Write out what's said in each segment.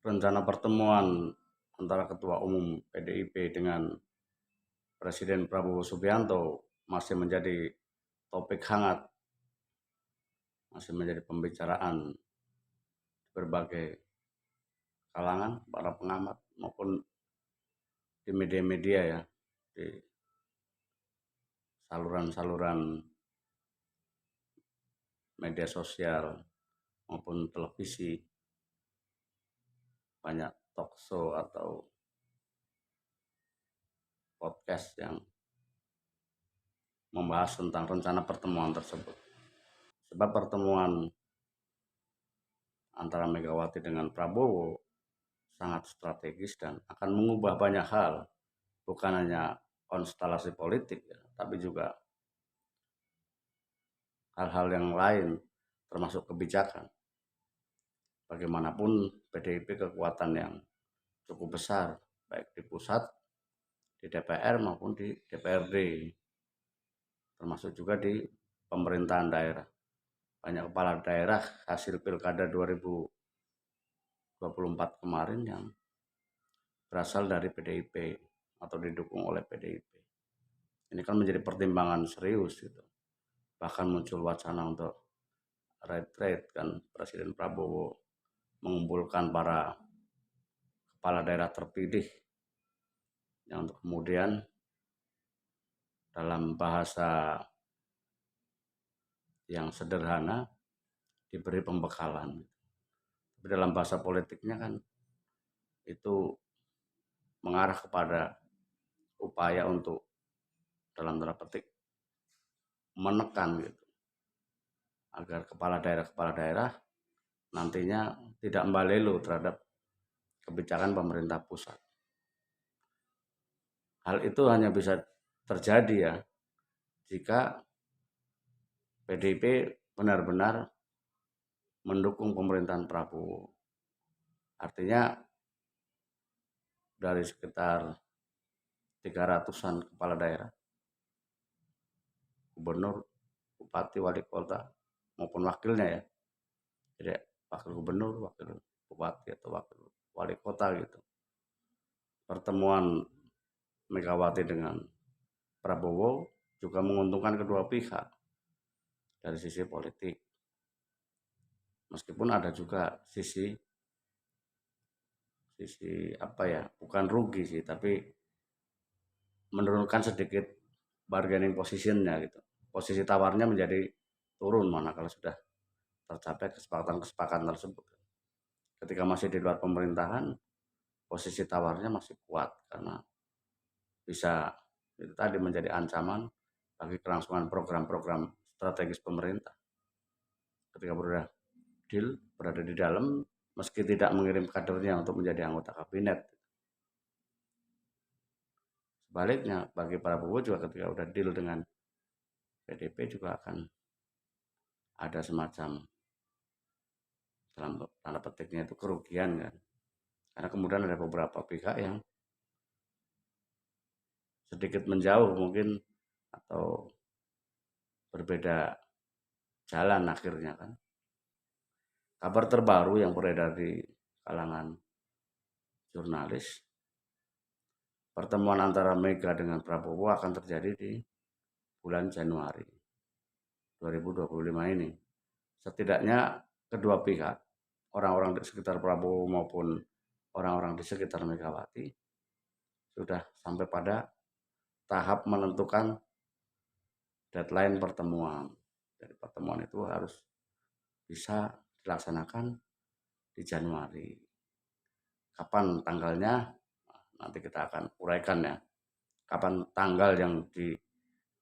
rencana pertemuan antara Ketua Umum PDIP dengan Presiden Prabowo Subianto masih menjadi topik hangat, masih menjadi pembicaraan berbagai kalangan, para pengamat maupun di media-media ya, di saluran-saluran media sosial maupun televisi, banyak talk show atau podcast yang membahas tentang rencana pertemuan tersebut. Sebab pertemuan antara Megawati dengan Prabowo sangat strategis dan akan mengubah banyak hal, bukan hanya konstelasi politik ya, tapi juga hal-hal yang lain termasuk kebijakan. Bagaimanapun PDIP kekuatan yang cukup besar baik di pusat, di DPR maupun di DPRD, termasuk juga di pemerintahan daerah. Banyak kepala daerah hasil Pilkada 2024 kemarin yang berasal dari PDIP atau didukung oleh PDIP. Ini kan menjadi pertimbangan serius gitu. Bahkan muncul wacana untuk retreat kan, Presiden Prabowo mengumpulkan para kepala daerah terpilih yang untuk kemudian dalam bahasa yang sederhana diberi pembekalan. Tapi dalam bahasa politiknya kan itu mengarah kepada upaya untuk dalam tanda petik menekan gitu, agar kepala daerah nantinya tidak membalelo terhadap kebijakan pemerintah pusat. Hal itu hanya bisa terjadi ya jika PDIP benar-benar mendukung pemerintahan Prabowo. Artinya dari sekitar 300-an kepala daerah, gubernur, bupati, wali kota maupun wakilnya ya. Jadi wakil gubernur, wakil bupati atau wakil wali kota gitu. Pertemuan Megawati dengan Prabowo juga menguntungkan kedua pihak dari sisi politik. Meskipun ada juga sisi apa ya, bukan rugi sih, tapi menurunkan sedikit bargaining positionnya gitu. Posisi tawarnya menjadi turun mana kalau sudah tercapai kesepakatan tersebut. Ketika masih di luar pemerintahan, posisi tawarnya masih kuat karena bisa itu tadi menjadi ancaman bagi kelangsungan program-program strategis pemerintah. Ketika berada di dalam, meski tidak mengirim kadernya untuk menjadi anggota kabinet. Sebaliknya, bagi Prabowo juga ketika udah deal dengan PDP juga akan ada semacam dalam tanda petiknya itu kerugian kan. Karena kemudian ada beberapa pihak yang sedikit menjauh mungkin atau berbeda jalan akhirnya kan. Kabar terbaru yang beredar di kalangan jurnalis, pertemuan antara Mega dengan Prabowo akan terjadi di bulan Januari 2025 ini. Setidaknya kedua pihak, orang-orang di sekitar Prabowo maupun orang-orang di sekitar Megawati, sudah sampai pada tahap menentukan deadline pertemuan. Jadi pertemuan itu harus bisa dilaksanakan di Januari. Kapan tanggalnya? Nanti kita akan uraikan ya. Kapan tanggal yang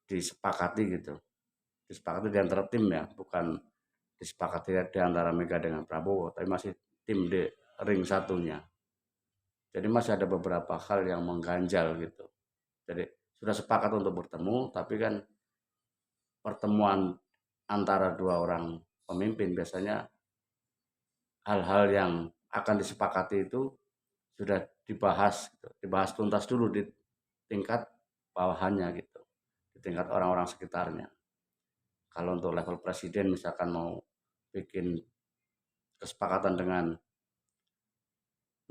disepakati gitu. Disepakati di antara tim ya, bukan disepakati di antara Mega dengan Prabowo, tapi masih tim di ring satunya. Jadi masih ada beberapa hal yang mengganjal gitu. Jadi sudah sepakat untuk bertemu, tapi kan pertemuan antara dua orang pemimpin biasanya hal-hal yang akan disepakati itu sudah dibahas, gitu. Dibahas tuntas dulu di tingkat bawahannya gitu, di tingkat orang-orang sekitarnya. Kalau untuk level presiden misalkan mau bikin kesepakatan dengan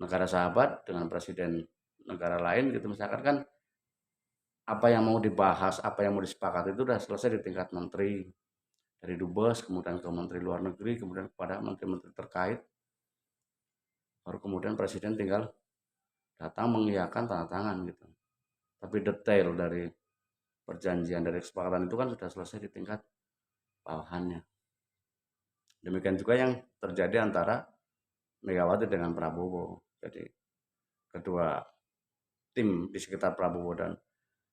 negara sahabat dengan presiden negara lain gitu misalkan kan, apa yang mau dibahas, apa yang mau disepakati itu udah selesai di tingkat menteri, dari dubes, kemudian ke menteri luar negeri, kemudian kepada menteri-menteri terkait, baru kemudian presiden tinggal datang mengiyakan tanda tangan gitu. Tapi detail dari perjanjian dari kesepakatan itu kan sudah selesai di tingkat bawahannya. Demikian juga yang terjadi antara Megawati dengan Prabowo. Jadi kedua tim di sekitar Prabowo dan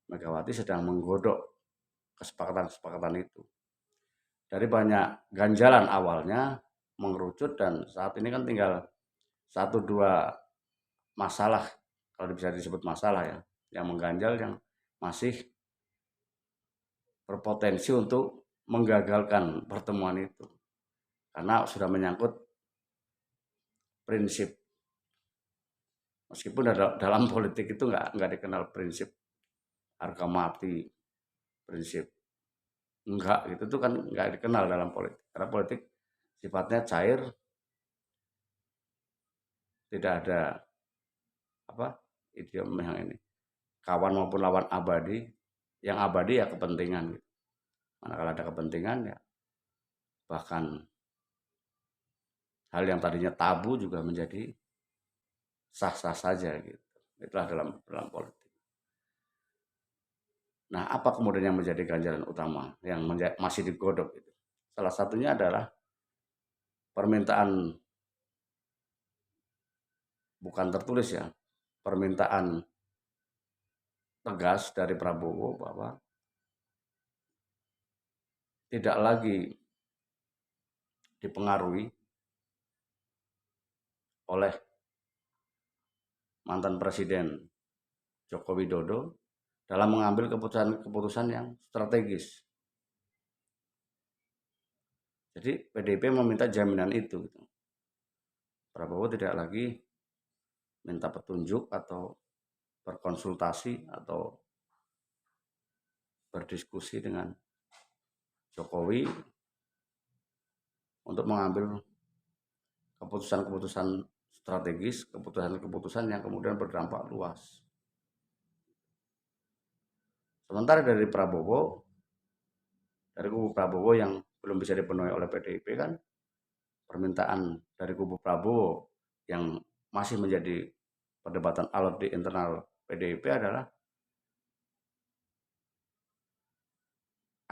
Megawati sedang menggodok kesepakatan-kesepakatan itu. Dari banyak ganjalan awalnya mengerucut dan saat ini kan tinggal satu dua masalah, kalau bisa disebut masalah ya, yang mengganjal yang masih berpotensi untuk menggagalkan pertemuan itu. Karena sudah menyangkut prinsip. Meskipun dalam politik itu nggak dikenal prinsip harga mati, prinsip enggak gitu tuh kan nggak dikenal dalam politik. Karena politik sifatnya cair, tidak ada apa idiom yang ini kawan maupun lawan abadi. Yang abadi ya kepentingan gitu. Manakala ada kepentingan ya bahkan hal yang tadinya tabu juga menjadi sah-sah saja gitu. Itulah dalam politik. Nah, apa kemudian yang menjadi ganjalan utama yang masih digodok itu? Salah satunya adalah permintaan bukan tertulis ya, permintaan tegas dari Prabowo bahwa tidak lagi dipengaruhi oleh mantan Presiden Joko Widodo dalam mengambil keputusan-keputusan yang strategis. Jadi PDIP meminta jaminan itu. Gitu. Prabowo tidak lagi minta petunjuk atau berkonsultasi atau berdiskusi dengan Jokowi untuk mengambil keputusan-keputusan strategis, keputusan-keputusan yang kemudian berdampak luas. Sementara dari kubu Prabowo yang belum bisa dipenuhi oleh PDIP kan, permintaan dari kubu Prabowo yang masih menjadi perdebatan alot di internal PDIP adalah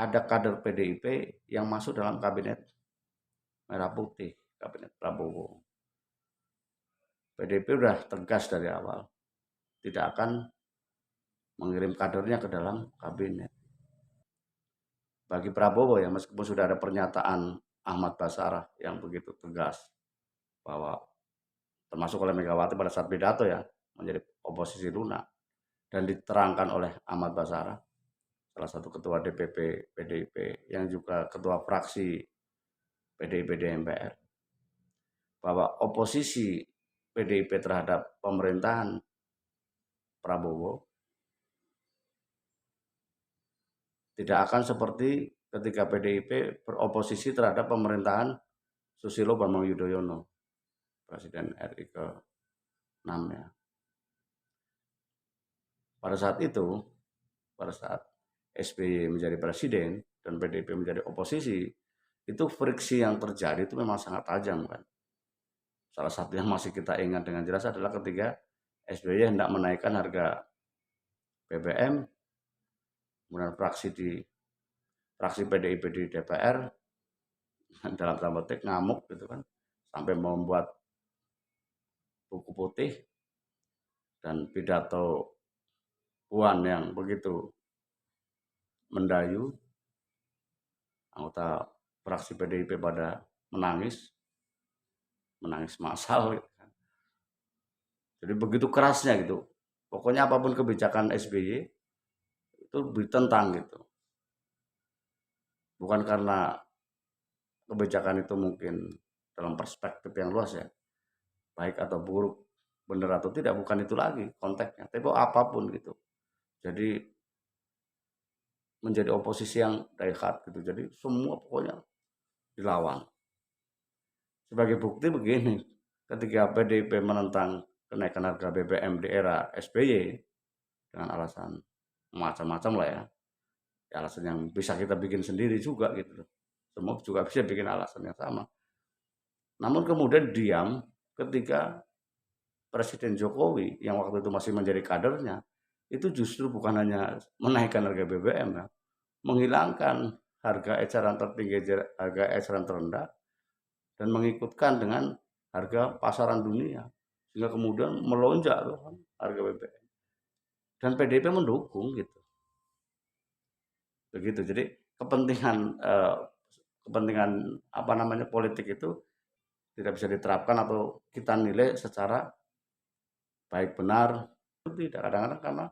ada kader PDIP yang masuk dalam kabinet merah putih, kabinet Prabowo. PDIP sudah tegas dari awal, tidak akan mengirim kadernya ke dalam kabinet. Bagi Prabowo ya, meskipun sudah ada pernyataan Ahmad Basarah yang begitu tegas bahwa termasuk oleh Megawati pada saat pidato ya, menjadi oposisi lunak, dan diterangkan oleh Ahmad Basarah, salah satu ketua DPP PDIP yang juga ketua fraksi PDIP di MPR, bahwa oposisi PDIP terhadap pemerintahan Prabowo tidak akan seperti ketika PDIP beroposisi terhadap pemerintahan Susilo Bambang Yudhoyono, Presiden RI ke-6 ya. Pada saat itu, pada saat SBY menjadi presiden dan PDIP menjadi oposisi, itu friksi yang terjadi itu memang sangat tajam kan. Salah satu yang masih kita ingat dengan jelas adalah ketika SBY hendak menaikkan harga BBM, kemudian fraksi PDIP di DPR dalam tanda petik ngamuk gitu kan, sampai membuat buku putih dan pidato Puan yang begitu mendayu, anggota fraksi PDIP pada menangis massal gitu kan. Jadi begitu kerasnya gitu. Pokoknya apapun kebijakan SBY itu ditentang gitu. Bukan karena kebijakan itu mungkin dalam perspektif yang luas ya, baik atau buruk, benar atau tidak, bukan itu lagi konteksnya. Tapi apapun gitu. Jadi menjadi oposisi yang die-hard gitu. Jadi semua pokoknya dilawan. Sebagai bukti begini, ketika PDIP menentang kenaikan harga BBM di era SBY dengan alasan macam-macam lah ya. Alasan yang bisa kita bikin sendiri juga gitu loh. Semua juga bisa bikin alasan yang sama. Namun kemudian diam ketika Presiden Jokowi yang waktu itu masih menjadi kadernya, itu justru bukan hanya menaikkan harga BBM ya, menghilangkan harga eceran tertinggi, harga eceran terendah, dan mengikutkan dengan harga pasaran dunia. Sehingga kemudian melonjak tuh kan harga BBM. Dan PDIP mendukung gitu. Begitu. Jadi kepentingan kepentingan apa namanya politik itu tidak bisa diterapkan atau kita nilai secara baik benar, itu tidak, kadang-kadang karena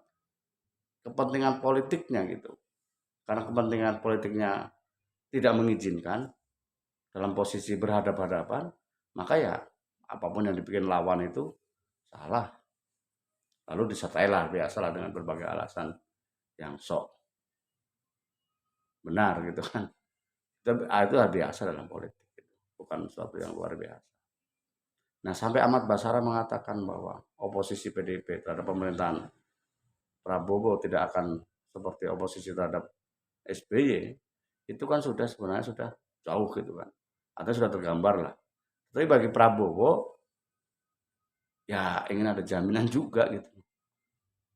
kepentingan politiknya gitu. Karena kepentingan politiknya tidak mengizinkan dalam posisi berhadapan-hadapan, maka ya apapun yang dibikin lawan itu salah. Lalu disertailah biasalah dengan berbagai alasan yang sok benar gitu kan. Itu biasa dalam politik, gitu. Bukan sesuatu yang luar biasa. Nah, sampai Ahmad Basara mengatakan bahwa oposisi PDIP terhadap pemerintahan Prabowo tidak akan seperti oposisi terhadap SBY, itu kan sebenarnya sudah jauh gitu kan. Atau sudah tergambar lah. Tapi bagi Prabowo, ya ingin ada jaminan juga gitu.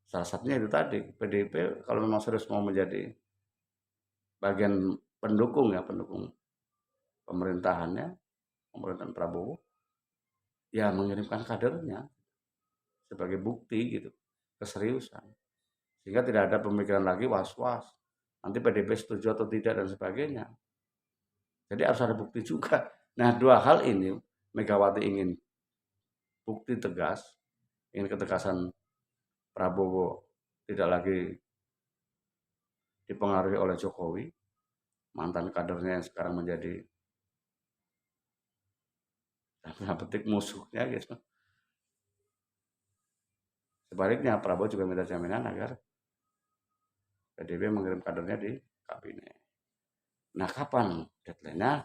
Salah satunya itu tadi, PDIP kalau memang serius mau menjadi bagian pendukung ya, pendukung pemerintahan Prabowo, ya mengirimkan kadernya sebagai bukti gitu, keseriusan. Sehingga tidak ada pemikiran lagi was-was, nanti PDIP setuju atau tidak dan sebagainya. Jadi harus ada bukti juga. Nah, dua hal ini Megawati ingin bukti tegas, ingin ketegasan Prabowo tidak lagi dipengaruhi oleh Jokowi, mantan kadernya yang sekarang menjadi petik musuhnya gitu. Sebaliknya Prabowo juga minta jaminan agar PDIP mengirim kadernya di kabinet. Nah, kapan deadline-nya?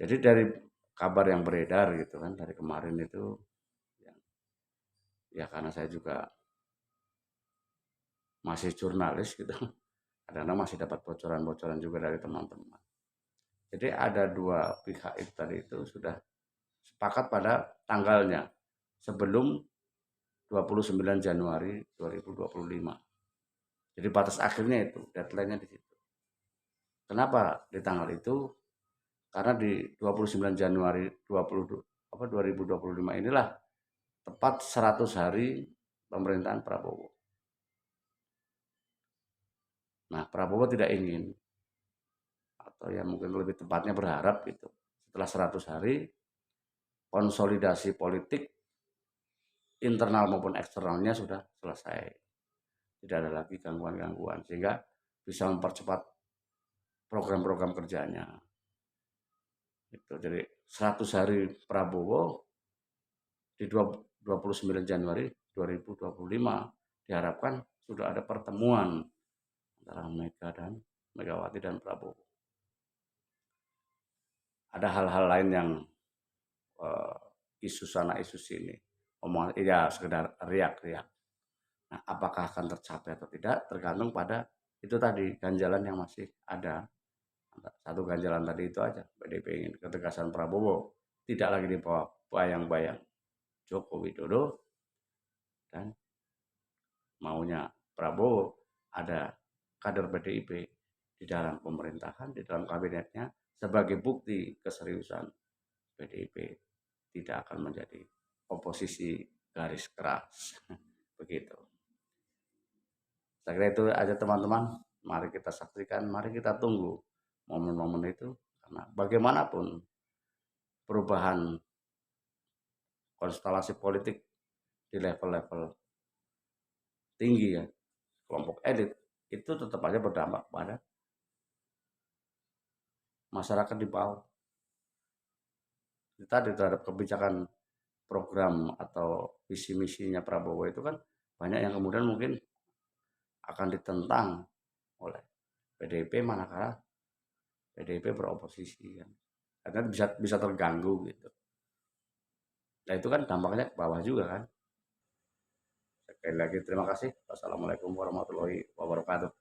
Jadi dari kabar yang beredar gitu kan dari kemarin itu, ya karena saya juga masih jurnalis gitu, kadang-kadang masih dapat bocoran-bocoran juga dari teman-teman. Jadi ada dua pihak itu tadi itu sudah sepakat pada tanggalnya sebelum 29 Januari 2025. Jadi batas akhirnya itu, deadline-nya di situ. Kenapa di tanggal itu? Karena di 29 Januari 2025 inilah tepat 100 hari pemerintahan Prabowo. Nah, Prabowo tidak ingin, atau ya mungkin lebih tepatnya berharap gitu, setelah 100 hari konsolidasi politik internal maupun eksternalnya sudah selesai. Tidak ada lagi gangguan-gangguan sehingga bisa mempercepat program-program kerjanya. Gitu. Jadi 100 hari Prabowo di 29 Januari 2025 diharapkan sudah ada pertemuan antara Megawati dan Prabowo. Ada hal-hal lain yang isu sana isu sini, omongan ya sekedar riak-riak. Nah, apakah akan tercapai atau tidak tergantung pada itu tadi, ganjalan yang masih ada. Satu ganjalan tadi itu aja, PDIP ingin ketegasan Prabowo tidak lagi di bawah bayang-bayang Joko Widodo, dan maunya Prabowo ada kader PDIP di dalam pemerintahan, di dalam kabinetnya sebagai bukti keseriusan PDIP tidak akan menjadi oposisi garis keras. Begitu. Saya kira itu aja teman-teman. Mari kita saksikan, mari kita tunggu momen-momen itu. Karena bagaimanapun perubahan konstelasi politik di level-level tinggi ya, kelompok elit, itu tetap aja berdampak pada masyarakat di bawah. Kita terhadap kebijakan program atau visi misinya Prabowo itu kan banyak yang kemudian mungkin akan ditentang oleh PDIP manakala PDIP beroposisi kan, karena bisa terganggu gitu. Nah itu kan dampaknya ke bawah juga kan. Sekali lagi terima kasih. Wassalamualaikum warahmatullahi wabarakatuh.